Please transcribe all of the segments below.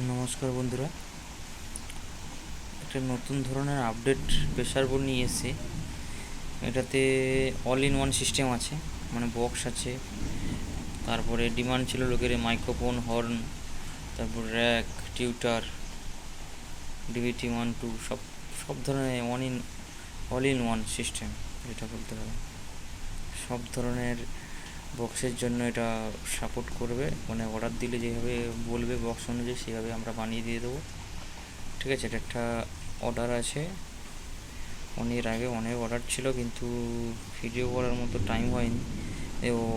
নমস্কার বন্ধুরা, একটা নতুন ধরনের আপডেট প্রেসার বোর্ড নিয়ে এসেছি। এটাতে অল ইন ওয়ান সিস্টেম আছে, মানে বক্স আছে, তারপরে ডিমান্ড ছিল লোকের মাইক্রোফোন, হর্ন, তারপর র্যাক, টিউটার, ডিভিটি 1 2 সব সব ধরনের অল ইন ওয়ান সিস্টেম যেটা বলতে হবে। সব ধরনের বক্সের জন্য এটা সাপোর্ট করবে, মানে অর্ডার দিলে যেভাবে বলবে বক্স অনুযায়ী সেভাবে আমরা বানিয়ে দিয়ে দেবো। ঠিক আছে, এটা একটা অর্ডার আছে। অনেক আগে অনেক অর্ডার ছিল, কিন্তু ভিডিও করার মতো টাইম হয়নি।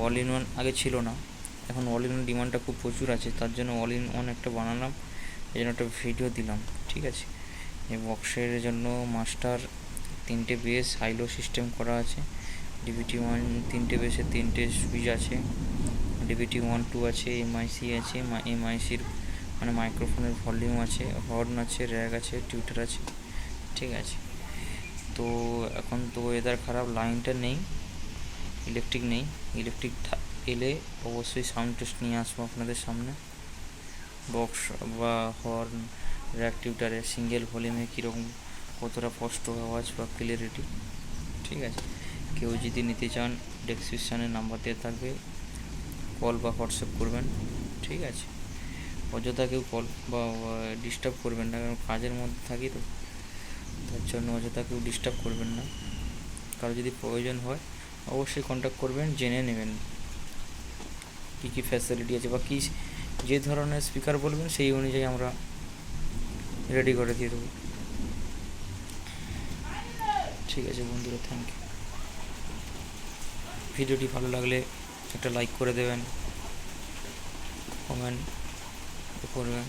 অল ইন ওয়ান আগে ছিল না, এখন অল ইন ওয়ান ডিমান্ডটা খুব প্রচুর আছে, তার জন্য অল ইন ওয়ান একটা বানালাম, এই জন্য একটা ভিডিও দিলাম। ঠিক আছে, এই বক্সের জন্য মাস্টার 3টে বেস হাইলো সিস্টেম করা আছে, ডিভিটি 3টে বেসে 3টে সুইচ আছে, ডিভিটি 1 2 আছে, এমআইসি আছে, এমআইসির মানে মাইক্রোফোনের ভলিউম আছে, হর্ন আছে, র্যাক আছে, টিউটার আছে। ঠিক আছে, তো এখন তো ওয়েদার খারাপ, লাইনটা নেই, ইলেকট্রিক নেই। ইলেকট্রিক এলে অবশ্যই সাউন্ড টেস্ট নিয়ে আসবো আপনাদের সামনে। বক্স বা হর্ন, র্যাক, টিউটারে সিঙ্গেল ভলিউমে কীরকম, কতটা স্পষ্ট আওয়াজ বা ক্লিয়ারিটি। ঠিক আছে, কেউ যদি নিতে চান ডেসক্রিপশানে নাম্বার দেওয়া থাকবে, কল বা হোয়াটসঅ্যাপ করবেন। ঠিক আছে, অযথা কেউ কল বা ডিস্টার্ব করবেন না, কারণ কাজের মধ্যে থাকি তো, তার জন্য অযথা কেউ ডিস্টার্ব করবেন না। কারো যদি প্রয়োজন হয় অবশ্যই কন্ট্যাক্ট করবেন, জেনে নেবেন কী কী ফ্যাসিলিটি আছে বা কী যে ধরনের স্পিকার বলবেন সেই অনুযায়ী আমরা রেডি করে দিয়ে দেবো। ঠিক আছে বন্ধুরা, থ্যাংক ইউ। ভিডিওটি ভালো লাগলে একটা লাইক করে দেবেন, কমেন্ট করবেন।